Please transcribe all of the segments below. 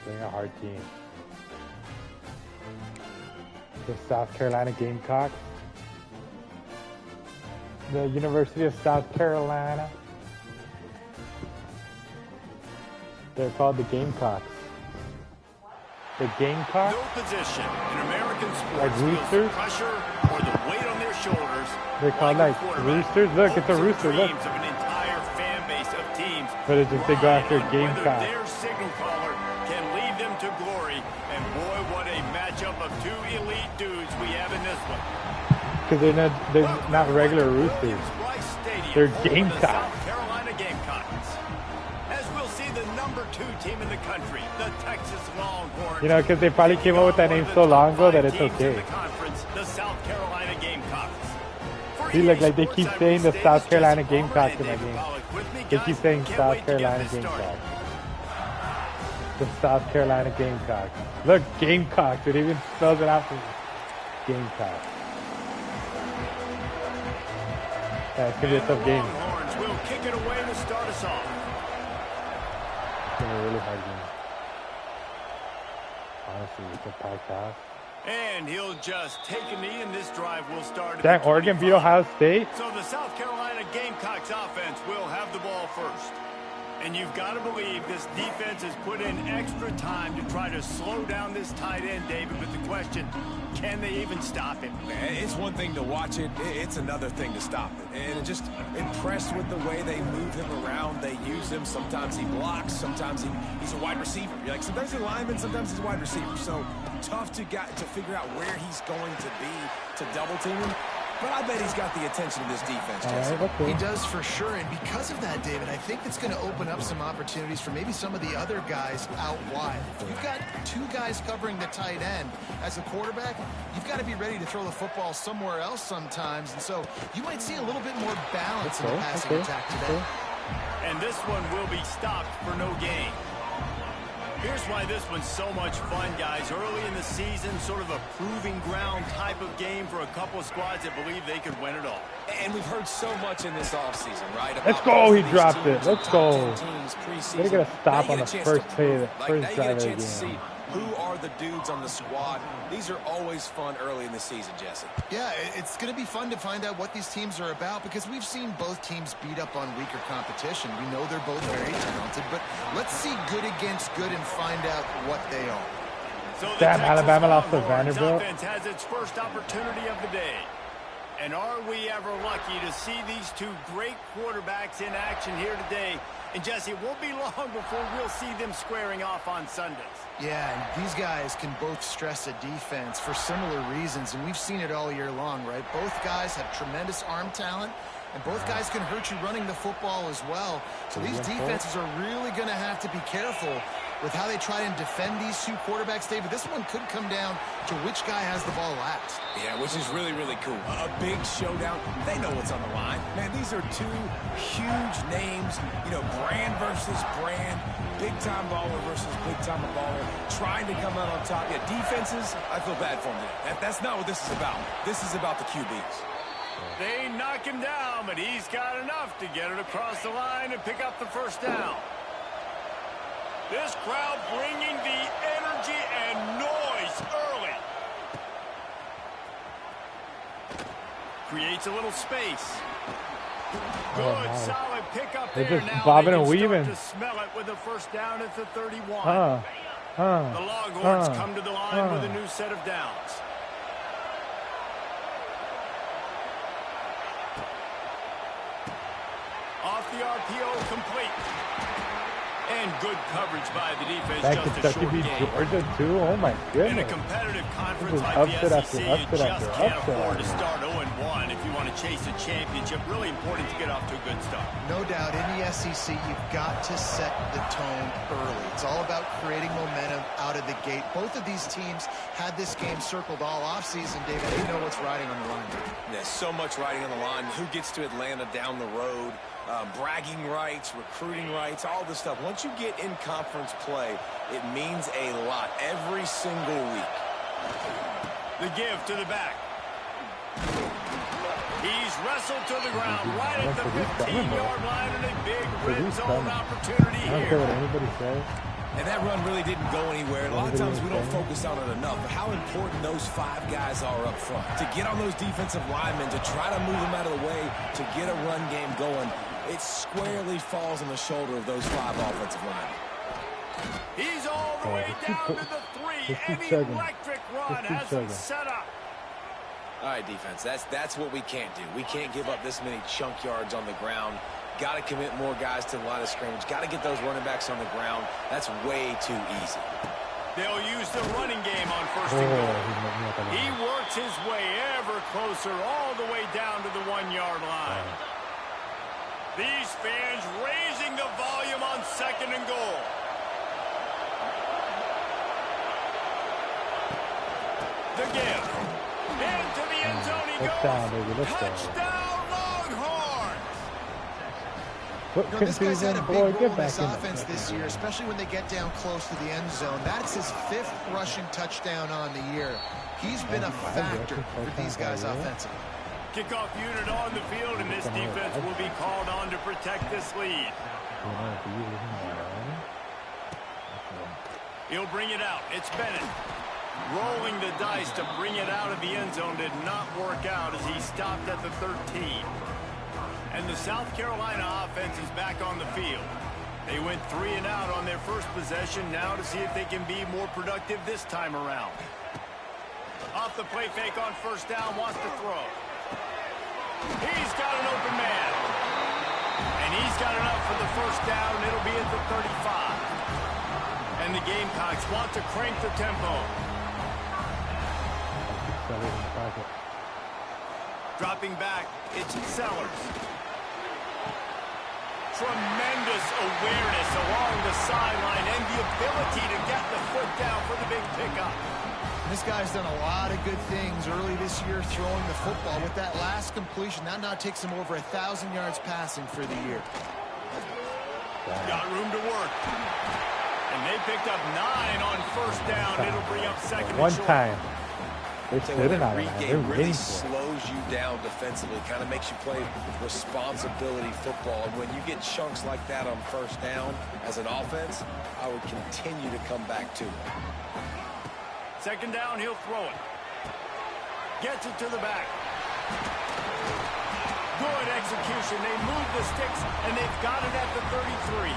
Playing a hard team. The South Carolina Gamecocks. The University of South Carolina. They're called the Gamecocks. The Gamecocks? No position in American sports like roosters? Pressure or the weight on their shoulders. They're called like roosters? Look, it's a rooster, look. Of an entire fan base of teams. But it's just they go after Gamecock. Their signal caller can lead them to glory. And boy, what a matchup of two elite dudes we have in this one. Because they're not regular roosters. They're Gamecocks. South Carolina Gamecocks. As we'll see the #2 team in the country, the Texas Longhorns. You know, because they probably came up with that name so long ago that it's okay. The South Carolina Gamecocks. See, look, like they keep saying the South Carolina Gamecocks in that game. They keep saying South Carolina Gamecocks. The South Carolina Gamecocks. Look, Gamecocks. It even spells it out for me. Gamecocks. Yeah, it's going to be a tough game. Longhorns will kick it away to start us off. It's going to be a really hard game. Honestly, it's a packed house. And he'll just take a knee, and this drive will start. That Oregon beat Ohio State? So the South Carolina Gamecocks offense will have the ball first. And you've got to believe this defense has put in extra time to try to slow down this tight end, David. But the question, can they even stop him? It's one thing to watch it. It's another thing to stop it. And just impressed with the way they move him around. They use him. Sometimes he blocks. Sometimes he's a wide receiver. You're like, sometimes he's a lineman. Sometimes he's a wide receiver. So tough to figure out where he's going to be to double team him. But I bet he's got the attention of this defense, Jesse. He does for sure, and because of that, David, I think it's going to open up some opportunities for maybe some of the other guys out wide. If you've got two guys covering the tight end as a quarterback, you've got to be ready to throw the football somewhere else sometimes, and so you might see a little bit more balance in the passing attack today. And this one will be stopped for no gain. Here's why this one's so much fun, guys. Early in the season, sort of a proving ground type of game for a couple of squads that believe they could win it all. And we've heard so much in this offseason, right? Let's go. He dropped it. Let's go. They're going to stop on the first play, the first drive of the game. Who are the dudes on the squad? These are always fun early in the season, Jesse. Yeah, it's going to be fun to find out what these teams are about because we've seen both teams beat up on weaker competition. We know they're both very talented, but let's see good against good and find out what they are. So Damn, Alabama lost to Vanderbilt. Offense has its first opportunity of the day. And are we ever lucky to see these two great quarterbacks in action here today? And, Jesse, it won't be long before we'll see them squaring off on Sundays. Yeah, and these guys can both stress a defense for similar reasons, and we've seen it all year long, right? Both guys have tremendous arm talent, and both guys can hurt you running the football as well. So these defenses are really going to have to be careful with how they try and defend these two quarterbacks, David. This one could come down to which guy has the ball last. Yeah, which is really, really cool. A big showdown. They know what's on the line. Man, these are two huge names. You know, brand versus brand. Big-time baller versus big-time baller. Trying to come out on top. Yeah, defenses, I feel bad for them. That's not what this is about. This is about the QBs. They knock him down, but he's got enough to get it across the line and pick up the first down. This crowd bringing the energy and noise early. Creates a little space. Good, solid pickup there. They're just now bobbing they and can weaving. start to smell it with a first down at the 31. The Longhorns come to the line with a new set of downs. Off the RPO, complete. And good coverage by the defense. That just a Kentucky short beat game. Georgia too? Oh my goodness. In a competitive conference like upset the after SEC, upset you just after can't upset afford to after. start 0-1 if you want to chase a championship. Really important to get off to a good start. No doubt, in the SEC, you've got to set the tone early. It's all about creating momentum out of the gate. Both of these teams had this game circled all offseason, David. They know what's riding on the line. There's so much riding on the line. Who gets to Atlanta down the road? Bragging rights, recruiting rights, all this stuff. Once you get in conference play, it means a lot every single week. The give to the back. He's wrestled to the ground right at the 15-yard line and a big red zone opportunity I don't care here. what anybody says. And that run really didn't go anywhere. And a lot of times we don't focus on it enough, but how important those 5 guys are up front. To get on those defensive linemen, to try to move them out of the way, to get a run game going, it squarely falls on the shoulder of those 5 offensive linemen. He's all the way down to the 3, and the electric run has him set up. All right, defense, that's what we can't do. We can't give up this many chunk yards on the ground. Got to commit more guys to the line of scrimmage. Got to get those running backs on the ground. That's way too easy. They'll use the running game on first and goal. He works his way ever closer all the way down to the 1-yard line. These fans raising the volume on second and goal. The give. Into the end zone he goes. Touchdown, Longhorns. This guy's had a big role in this offense this year, especially when they get down close to the end zone. That's his 5th rushing touchdown on the year. He's been a factor for these guys offensively. Kickoff unit on the field, and this defense will be called on to protect this lead. He'll bring it out. It's Bennett. Rolling the dice to bring it out of the end zone did not work out as he stopped at the 13. And the South Carolina offense is back on the field. They went 3 and out on their first possession, now to see if they can be more productive this time around. Off the play fake on first down, wants to throw. He's got an open man. And he's got enough for the first down. It'll be at the 35. And the Gamecocks want to crank the tempo. Dropping back, it's Sellers. Tremendous awareness along the sideline and the ability to get the foot down for the big pickup. This guy's done a lot of good things early this year throwing the football. With that last completion, that now takes him over 1,000 yards passing for the year. Got room to work. And they picked up 9 on first down. It'll bring up second and short. One time. They stood it out. It really slows you down defensively, kind of makes you play responsibility football. And when you get chunks like that on first down as an offense, I would continue to come back to it. Second down, he'll throw it. Gets it to the back. Good execution. They move the sticks, and they've got it at the 33.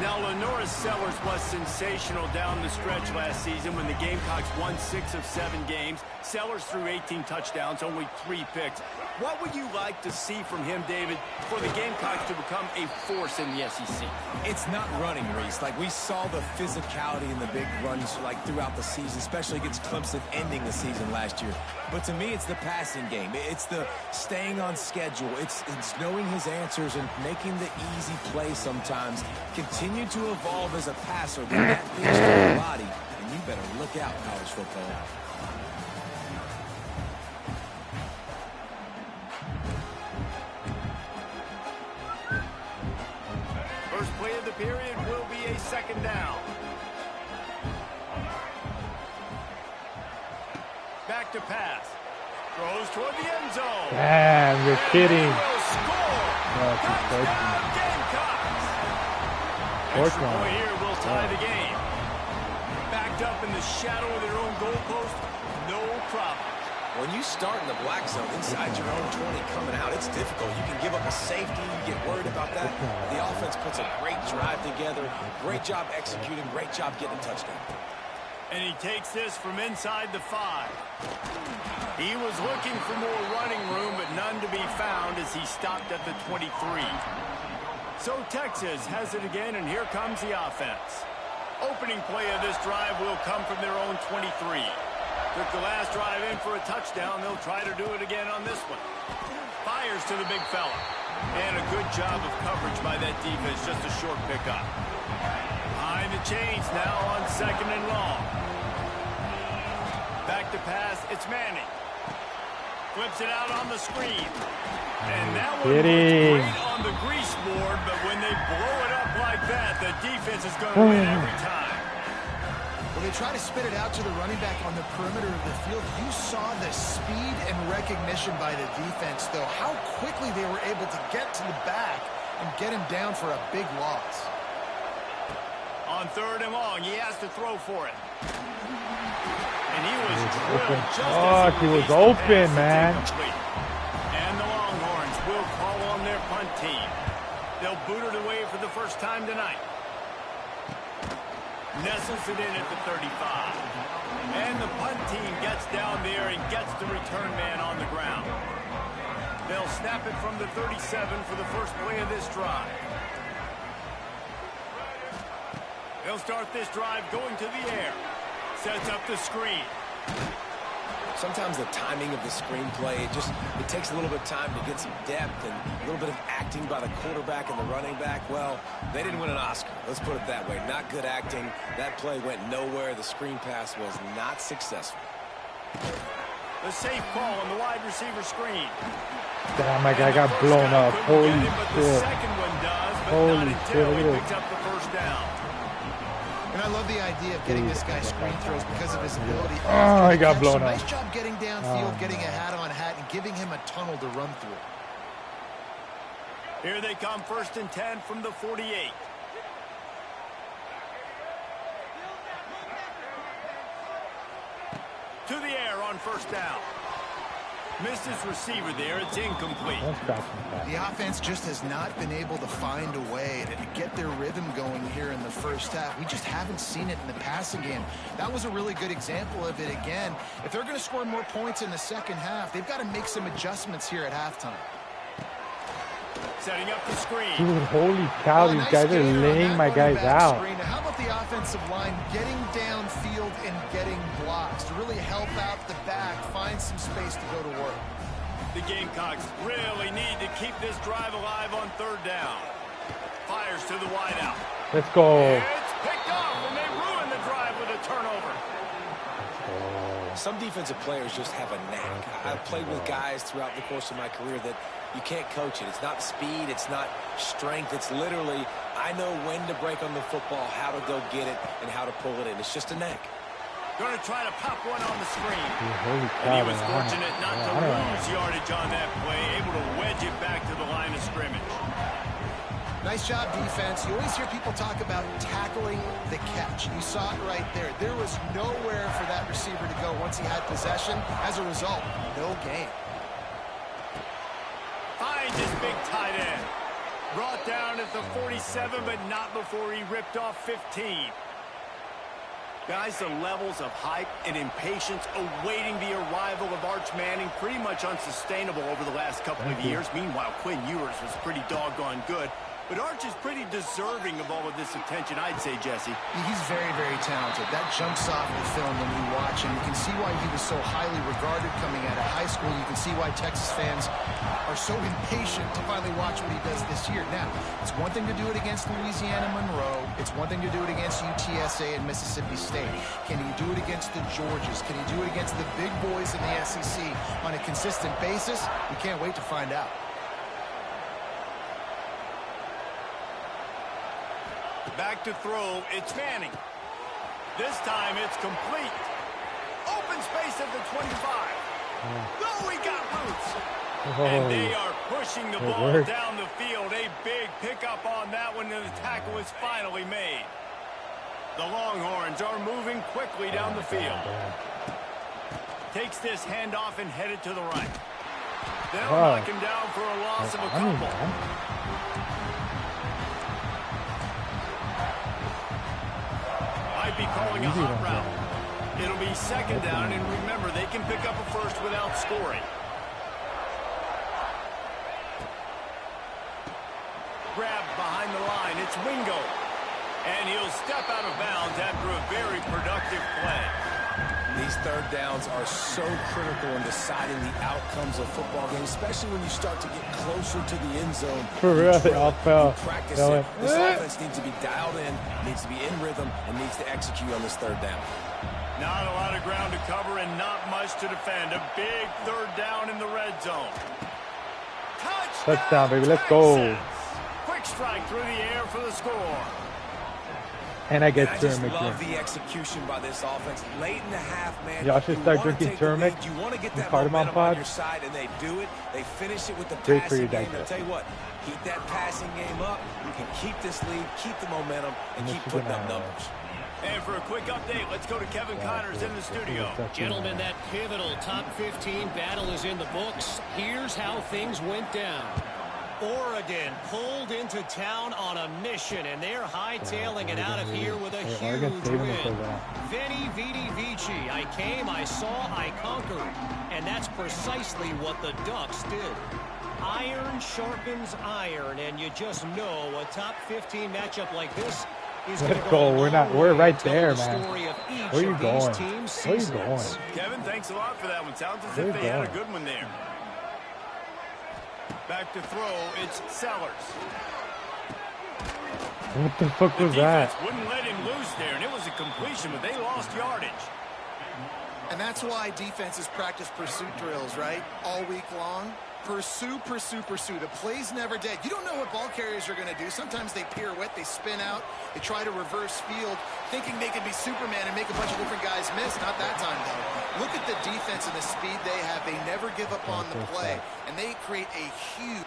Now, Lenoris Sellers was sensational down the stretch last season when the Gamecocks won 6 of 7 games. Sellers threw 18 touchdowns, only 3 picks. What would you like to see from him, David, for the Gamecocks to become a force in the SEC? It's not running, Reese. Like, we saw the physicality in the big runs, like, throughout the season, especially against Clemson ending the season last year. But to me, it's the passing game. It's the staying on schedule. It's knowing his answers and making the easy play sometimes. Continue to evolve as a passer. But that pitch to the body, and you better look out, college football. First play of the period will be a second down. Back to pass. Throws toward the end zone. Man, you're kidding. Will score. Touchdown, Gamecocks. Extra point here will tie the game. Backed up in the shadow of their own goalpost, no problem. When you start in the black zone inside your own 20 coming out, it's difficult. You can give up a safety. You get worried about that. The offense puts a great drive together. Great job executing. Great job getting a touchdown. And he takes this from inside the 5. He was looking for more running room, but none to be found as he stopped at the 23. So Texas has it again, and here comes the offense. Opening play of this drive will come from their own 23. Took the last drive in for a touchdown. They'll try to do it again on this one. Fires to the big fella. And a good job of coverage by that defense. Just a short pickup. Behind the chains now on second and long. Back to pass. It's Manning. Flips it out on the screen. And that one looks great on the grease board, but when they blow it up like that, the defense is going to win every time. When they try to spit it out to the running back on the perimeter of the field, you saw the speed and recognition by the defense, though, how quickly they were able to get to the back and get him down for a big loss. On 3rd and long, he has to throw for it. And he was drilled just as he was open, man. And the Longhorns will call on their punt team. They'll boot it away for the first time tonight. Nestles it in at the 35. And the punt team gets down there and gets the return man on the ground. They'll snap it from the 37 for the first play of this drive. They'll start this drive going to the air. Sets up the screen. Sometimes the timing of the screenplay, it takes a little bit of time to get some depth and a little bit of acting by the quarterback and the running back. Well, they didn't win an Oscar. Let's put it that way. Not good acting. That play went nowhere. The screen pass was not successful. The safe call on the wide receiver screen. Damn, my guy got blown up. Holy shit. The second one does, but Holy not until shit. he picks up the first down. And I love the idea of getting this guy screen throws because of his ability. Oh, he got blown up. Nice job getting downfield, getting a hat-on-hat, and giving him a tunnel to run through. Here they come, 1st and 10 from the 48. To the air on 1st down. Missed his receiver there. It's incomplete. The offense just has not been able to find a way to get their rhythm going here in the first half. We just haven't seen it in the passing game. That was a really good example of it again. If they're going to score more points in the second half, they've got to make some adjustments here at halftime. Setting up the screen. Dude, holy cow, these guys are laying my guys out. Now, how about the offensive line getting downfield and getting blocks to really help out the back, find some space to go to work? The Gamecocks really need to keep this drive alive on 3rd down. Fires to the wideout. Let's go. It's picked off, and they ruin the drive with a turnover. Some defensive players just have a knack. I've played with guys throughout the course of my career that you can't coach it. It's not speed. It's not strength. It's literally, I know when to break on the football, how to go get it, and how to pull it in. It's just a knack. Going to try to pop one on the screen. Holy cow, and he was fortunate not to lose yardage on that play, able to wedge it back to the line of scrimmage. Nice job, defense. You always hear people talk about tackling the catch. You saw it right there. There was nowhere for that receiver to go once he had possession. As a result, no gain. Finds his big tight end. Brought down at the 47, but not before he ripped off 15. Guys, the levels of hype and impatience awaiting the arrival of Arch Manning pretty much unsustainable over the last couple of years. Meanwhile, Quinn Ewers was pretty doggone good. But Arch is pretty deserving of all of this attention, I'd say, Jesse. He's very, very talented. That jumps off the film when you watch him. You can see why he was so highly regarded coming out of high school. You can see why Texas fans are so impatient to finally watch what he does this year. Now, it's one thing to do it against Louisiana Monroe. It's one thing to do it against UTSA and Mississippi State. Can he do it against the Georgias? Can he do it against the big boys in the SEC on a consistent basis? We can't wait to find out. Back to throw, it's Manning. This time it's complete. Open space at the 25. No, he got loose. And they are pushing the ball down the field. A big pickup on that one, and the tackle is finally made. The Longhorns are moving quickly down the field. Takes this handoff and headed to the right. They'll knock him down for a loss of a couple. Be calling a hot route. It'll be 2nd down, and remember, they can pick up a first without scoring. Grabbed behind the line, it's Wingo. And he'll step out of bounds after a very productive play. These 3rd downs are so critical in deciding the outcomes of football games, especially when you start to get closer to the end zone. For real, they all fell. Practice it. This offense needs to be dialed in, needs to be in rhythm, and needs to execute on this 3rd down. Not a lot of ground to cover and not much to defend. A big 3rd down in the red zone. Touchdown, baby. Let's go. Quick strike through the air for the score. And I get I just turmeric. love the execution by this offense. Late in the half, man. Y'all should start drinking turmeric. You want to get that cardamom momentum on pods. your side, and they do it. They finish it with the Great for your passing game. I'll digestion. tell you what, keep that passing game up. You can keep this lead, keep the momentum, and keep putting up numbers. And for a quick update, let's go to Kevin Connors in the studio. Gentlemen, that pivotal top 15 battle is in the books. Here's how things went down. Oregon pulled into town on a mission, and they're hightailing it out of here with a huge win. Veni, vidi, vici. I came, I saw, I conquered. And that's precisely what the Ducks did. Iron sharpens iron, and you just know a top 15 matchup like this is going to go. We're right there, man. Where are you going? Where are you going? Kevin, thanks a lot for that one. Sounds as if they had a good one there. Back to throw, it's Sellers. What the fuck was that? Wouldn't let him loose there, and it was a completion, but they lost yardage. And that's why defenses practice pursuit drills, right? All week long. Pursue, pursue, pursue. The play's never dead. You don't know what ball carriers are going to do. Sometimes they pirouette, they spin out, they try to reverse field, thinking they can be Superman and make a bunch of different guys miss. Not that time, though. Look at the defense and the speed they have. They never give up on the play, and they create a huge...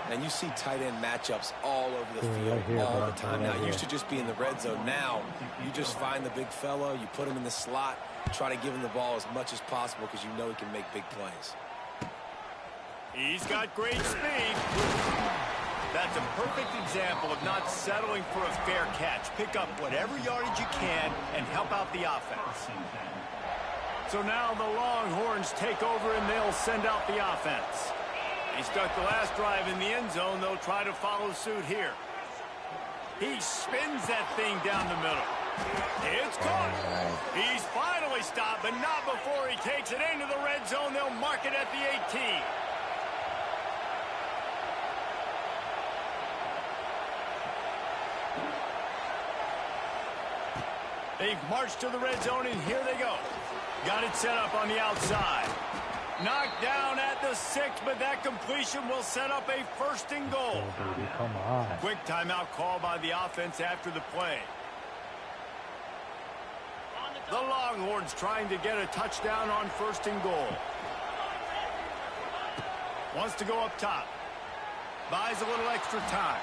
And you see tight end matchups all over the field all the time. Now, it used to just be in the red zone. Now, you just find the big fellow, you put him in the slot, try to give him the ball as much as possible because you know he can make big plays. He's got great speed. That's a perfect example of not settling for a fair catch. Pick up whatever yardage you can and help out the offense. So now the Longhorns take over and they'll send out the offense. He stuck the last drive in the end zone. They'll try to follow suit here. He spins that thing down the middle. It's caught. He's finally stopped, but not before he takes it into the red zone. They'll mark it at the 18. They've marched to the red zone, and here they go. Got it set up on the outside. Knocked down at the 6, but that completion will set up a 1st and goal. Oh, baby, come on. Quick timeout call by the offense after the play. The Longhorns trying to get a touchdown on 1st and goal. Wants to go up top. Buys a little extra time.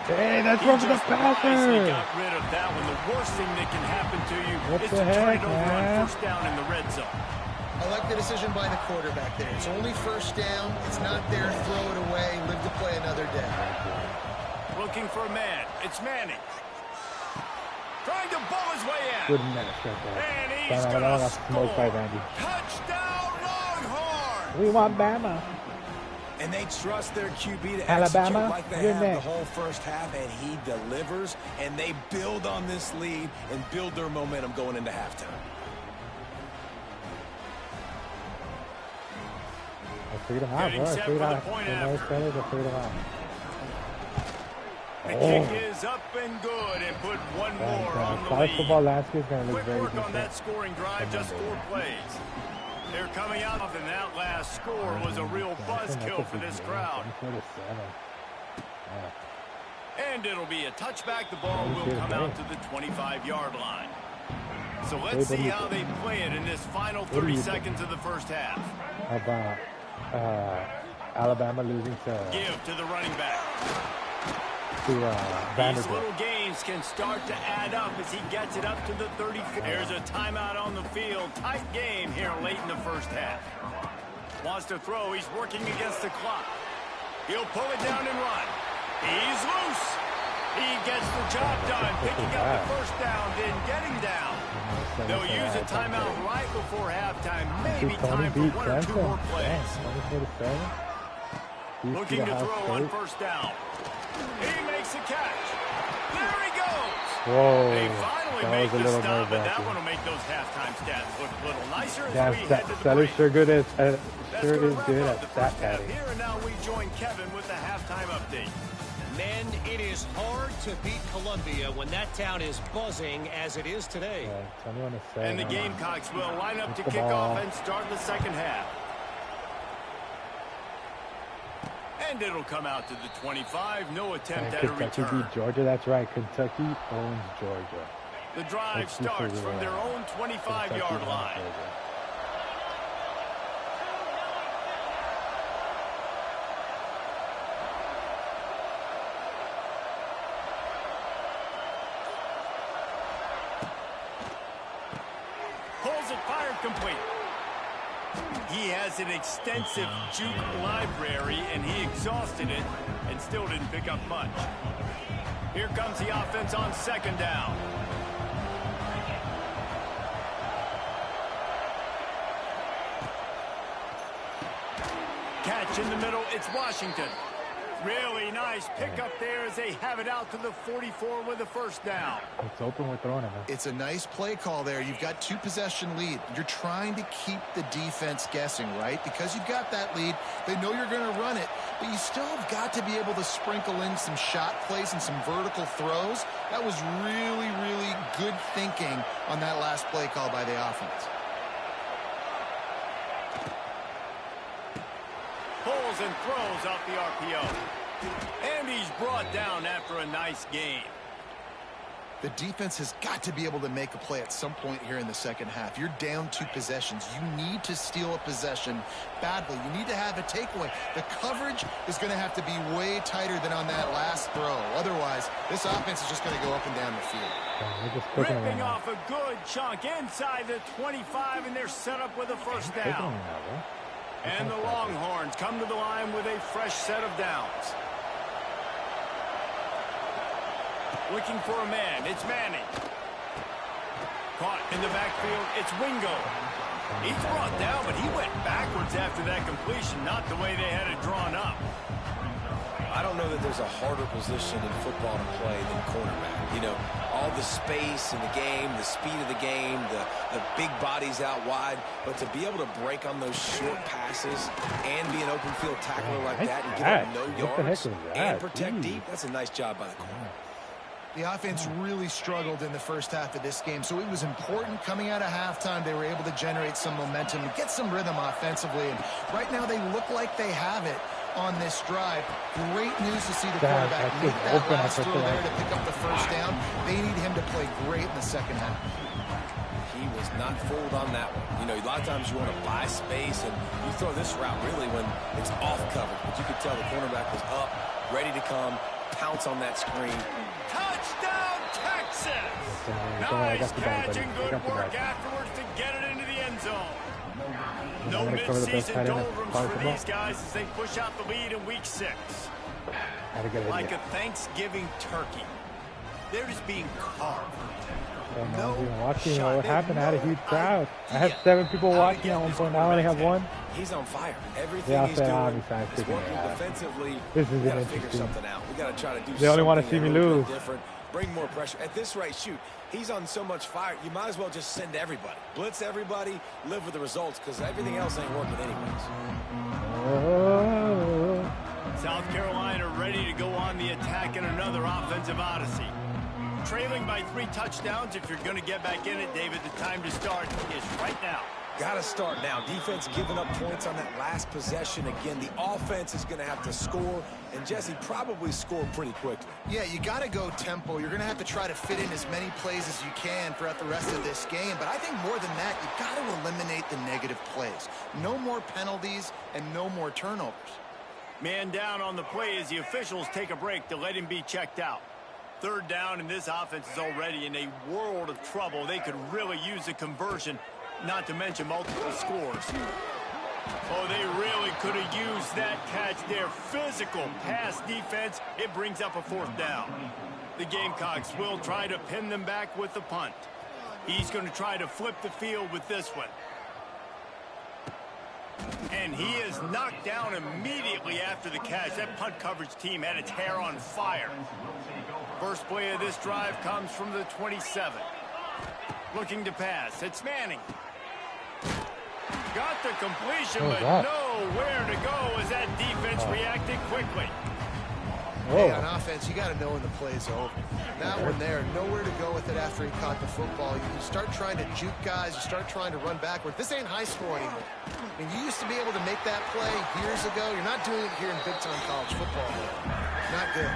Hey, that's one for the passer. Got rid of that one. The worst thing that can happen to you is to heck, turn it over man? on 1st down in the red zone. I like the decision by the quarterback there. It's only 1st down. It's not there. Throw it away. Live to play another day. Looking for a man. It's Manning. Trying to bull his way out. Good menace right there. And he's going to smoked by Randy. Touchdown, Longhorns! We want Bama. And they trust their QB to Alabama, execute like they you're have the next. whole 1st half, and he delivers, and they build on this lead and build their momentum going into halftime. I figured him out, bro. I figured out. The kick is up and good, and put one more on the College lead. football last year is going to look Quick very work on decent. that scoring drive, just 4 plays. They're coming out, and that last score was a real buzzkill for this crowd. And it'll be a touchback. The ball will come out to the 25-yard line. So let's see how they play it in this final 30 seconds of the 1st half. How about Alabama losing to Give to the running back. These Vanderbilt? little gains can start to add up as he gets it up to the 34. There's a timeout on the field. Tight game here late in the 1st half. Wants to throw. He's working against the clock. He'll pull it down and run. He's loose. He gets the job done, picking up the 1st down, then getting down. They'll use a timeout right before halftime. Maybe time for 1 or 2 more plays. Looking to throw on 1st down. He makes a catch. There he goes. Whoa, They finally that make was a the little stop, and that nerve-wracking. one will make those halftime stats look a little nicer as Yeah, we head to the Sellers break. sure good at That's sure gonna is wrap good up at the stat first half padding. here, and now we join Kevin with the halftime update. Men, it is hard to beat Columbia when that town is buzzing as it is today. Tell me when to say. And the Gamecocks will line up to the kick ball. off and start the 2nd half. And it'll come out to the 25. No attempt at a Kentucky return. beat Georgia. That's right. Kentucky owns Georgia. The drive starts from their own 25-yard line. Pulls it, fired, complete. He has an extensive juke library, and he exhausted it and still didn't pick up much. Here comes the offense on second down. Catch in the middle, it's Washington. Really nice pickup there as they have it out to the 44 with a first down. It's open, we're throwing it. It's a nice play call there. You've got 2-possession lead. You're trying to keep the defense guessing, right? Because you've got that lead. They know you're going to run it, but you still have got to be able to sprinkle in some shot plays and some vertical throws. That was really, really good thinking on that last play call by the offense. Pulls and throws off the RPO. And he's brought down after a nice game. The defense has got to be able to make a play at some point here in the second half. You're down 2 possessions. You need to steal a possession badly. You need to have a takeaway. The coverage is going to have to be way tighter than on that last throw. Otherwise, this offense is just going to go up and down the field. Ripping off a good chunk inside the 25, and they're set up with a first down. And the Longhorns come to the line with a fresh set of downs. Looking for a man. It's Manning. Caught in the backfield. It's Wingo. He's brought down, but he went backwards after that completion, not the way they had it drawn up. I don't know that there's a harder position in football to play than cornerback. You know, all the space in the game, the speed of the game, the big bodies out wide. But to be able to break on those short passes and be an open field tackler like that and get up no yards and protect deep, that's a nice job by the corner. The offense really struggled in the first half of this game, so it was important coming out of halftime. They were able to generate some momentum and get some rhythm offensively. And right now they look like they have it on this drive. Great news to see the quarterback make that last throw there to pick up the first down. They need him to play great in the second half. He was not fooled on that one. You know, a lot of times you want to buy space, and you throw this route really when it's off coverage. But you could tell the cornerback was up, ready to come, pounce on that screen. Touchdown, Texas! Nice catch and good work afterwards to get it into the end zone. No mid-season doldrums for these guys as they push out the lead in Week 6. Like a Thanksgiving turkey. They're just being carved. Watching what happened. I had a huge crowd. I had 7 people watching at one point. Now I only have 1. He's on fire. Everything he's doing is working defensively. This is we got to figure something out. We got to try to do something. They only want to see me lose. Different. Bring more pressure. At this rate, shoot, he's on so much fire, you might as well just send everybody. Blitz everybody, live with the results, because everything else ain't working anyways. South Carolina ready to go on the attack in another offensive odyssey. Trailing by 3 touchdowns. If you're going to get back in it, David, the time to start is right now. Got to start now. Defense giving up points on that last possession. Again, the offense is going to have to score, and Jesse probably score pretty quickly. Yeah, you got to go tempo. You're going to have to try to fit in as many plays as you can throughout the rest of this game. But I think more than that, you've got to eliminate the negative plays. No more penalties and no more turnovers. Man down on the play as the officials take a break to let him be checked out. 3rd down, and this offense is already in a world of trouble. They could really use a conversion, not to mention multiple scores. Oh, they really could have used that catch there. Physical pass defense. It brings up a 4th down. The Gamecocks will try to pin them back with the punt. He's going to try to flip the field with this one. And he is knocked down immediately after the catch. That punt coverage team had its hair on fire. First play of this drive comes from the 27. Looking to pass. It's Manning. Got the completion, but nowhere to go as that defense reacted quickly. Hey, on offense, you got to know when the play's over. That one there, nowhere to go with it after he caught the football. You start trying to juke guys. You start trying to run backward. This ain't high school anymore. I mean, you used to be able to make that play years ago. You're not doing it here in big-time college football. Not good.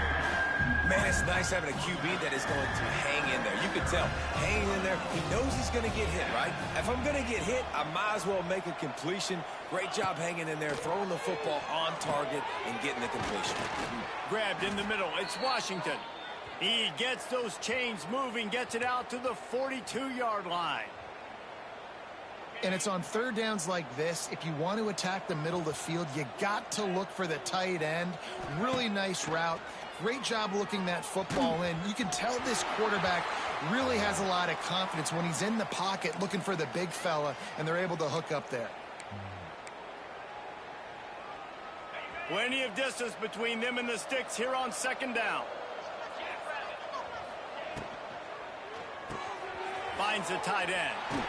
Man, it's nice having a QB that is going to hang in there. You can tell, hanging in there. He knows he's going to get hit, right? If I'm going to get hit, I might as well make a completion. Great job hanging in there, throwing the football on target and getting the completion. Grabbed in the middle. It's Washington. He gets those chains moving, gets it out to the 42-yard line. And it's on third downs like this. If you want to attack the middle of the field, you got to look for the tight end. Really nice route. Great job looking that football in. You can tell this quarterback really has a lot of confidence when he's in the pocket looking for the big fella, and they're able to hook up there. Plenty of distance between them and the sticks here on second down. Finds the tight end.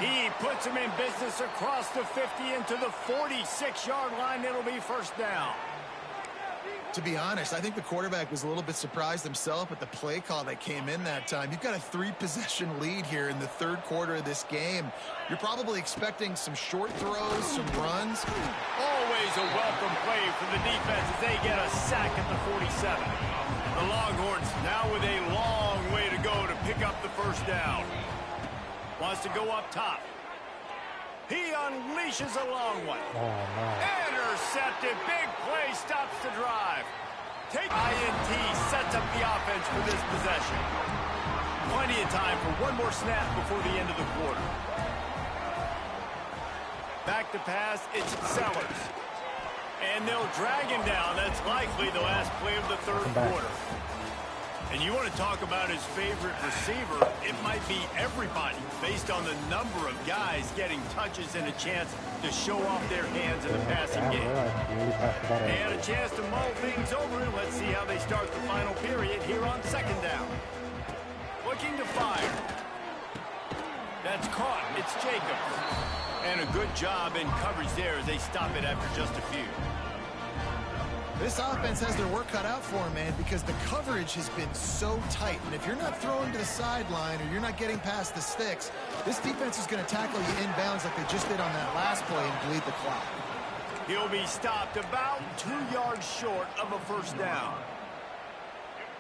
He puts him in business across the 50 into the 46-yard line. It'll be first down. To be honest, I think the quarterback was a little bit surprised himself at the play call that came in that time. You've got a 3-possession lead here in the third quarter of this game. You're probably expecting some short throws, some runs. Always a welcome play for the defense as they get a sack at the 47. The Longhorns now with a long way to go to pick up the first down. Wants to go up top. He unleashes a long one. Oh, no. Intercepted. Big play stops the drive. INT sets up the offense for this possession. Plenty of time for one more snap before the end of the quarter. Back to pass. It's Sellers. And they'll drag him down. That's likely the last play of the third quarter. And you want to talk about his favorite receiver, it might be everybody based on the number of guys getting touches and a chance to show off their hands in the passing game. They had a chance to mull things over. Let's see how they start the final period here on second down. Looking to fire. That's caught. It's Jacobs. And a good job in coverage there as they stop it after just a few. This offense has their work cut out for them, man, because the coverage has been so tight. And if you're not throwing to the sideline or you're not getting past the sticks, this defense is going to tackle you inbounds like they just did on that last play and bleed the clock. He'll be stopped about 2 yards short of a first down.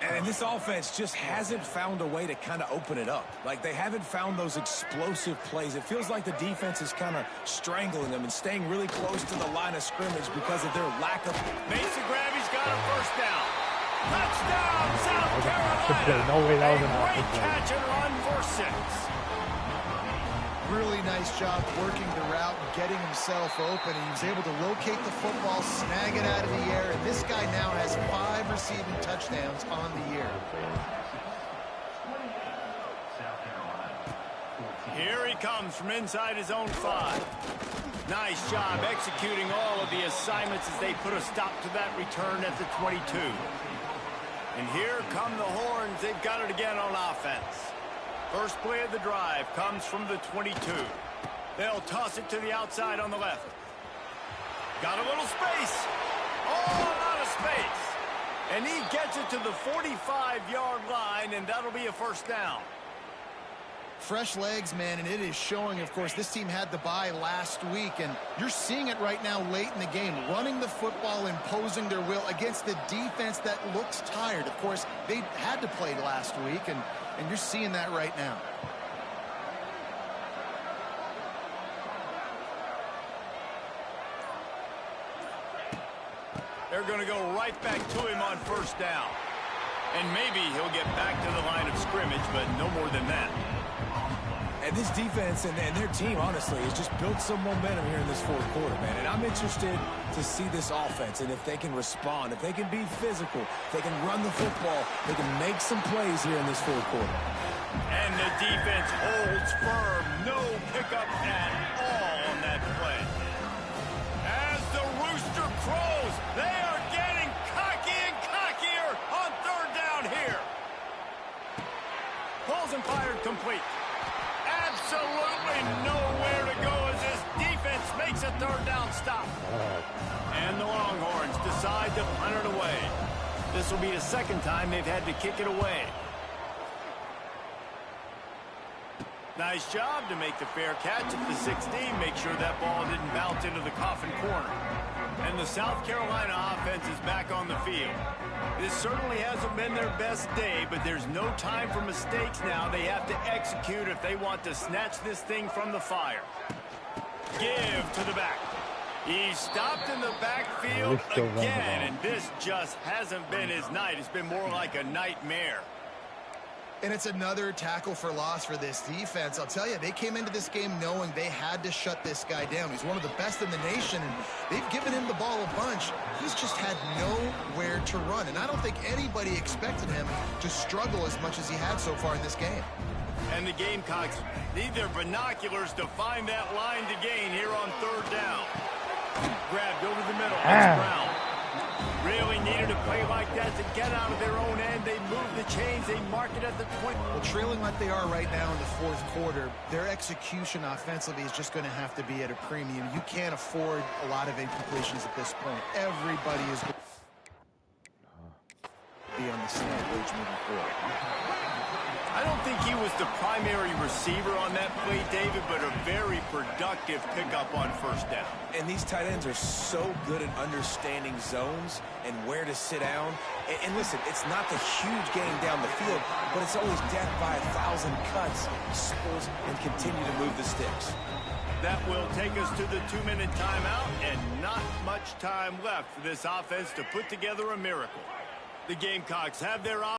And this offense just hasn't found a way to kind of open it up. Like, they haven't found those explosive plays. It feels like the defense is kind of strangling them and staying really close to the line of scrimmage because of their lack of... Makes the grab. He's got a first down. Touchdown, South Carolina. No way that was an great offensive play. catch and run for 6. Really nice job working the route and getting himself open. And he was able to locate the football, snag it out of the air. And this guy now has 5 receiving touchdowns on the year. Here he comes from inside his own 5. Nice job executing all of the assignments as they put a stop to that return at the 22. And here come the Horns. They've got it again on offense. First play of the drive comes from the 22. They'll toss it to the outside on the left. Got a little space. Oh, a lot of space. And he gets it to the 45-yard line, and that'll be a first down. Fresh legs, man, and it is showing. Of course, this team had the bye last week, and you're seeing it right now late in the game, running the football, imposing their will against the defense that looks tired. Of course, they had to play last week, and you're seeing that right now. They're going to go right back to him on first down. And maybe he'll get back to the line of scrimmage, but no more than that. And this defense and their team, honestly, has just built some momentum here in this fourth quarter, man. And I'm interested to see this offense and if they can respond, if they can be physical, if they can run the football, they can make some plays here in this fourth quarter. And the defense holds firm. No pickup at all on that play. As the rooster crows, they are getting cocky and cockier on third down here. Pulls and fired complete. Absolutely nowhere to go as this defense makes a third down stop. And the Longhorns decide to punt it away. This will be the second time they've had to kick it away. Nice job to make the fair catch at the 16. Make sure that ball didn't bounce into the coffin corner. And the South Carolina offense is back on the field. This certainly hasn't been their best day, but there's no time for mistakes now. They have to execute if they want to snatch this thing from the fire. Give to the back. He's stopped in the backfield again, and this just hasn't been his night. It's been more like a nightmare. And it's another tackle for loss for this defense. I'll tell you, they came into this game knowing they had to shut this guy down. He's one of the best in the nation, and they've given him the ball a bunch. He's just had nowhere to run, and I don't think anybody expected him to struggle as much as he had so far in this game. And the Gamecocks need their binoculars to find that line to gain here on third down. Grabbed over the middle. It's Brown. Really needed a play like that to get out of their own end. They move the chains. They mark it at the 20. Well, trailing like they are right now in the fourth quarter, their execution offensively is just going to have to be at a premium. You can't afford a lot of incompletions at this point. Everybody is going to be on the same page moving forward. I don't think he was the primary receiver on that play, David, but a very productive pickup on first down. And these tight ends are so good at understanding zones and where to sit down. And listen, it's not the huge game down the field, but it's always death by 1,000 cuts, spills, and continue to move the sticks. That will take us to the 2-minute timeout, and not much time left for this offense to put together a miracle. The Gamecocks have their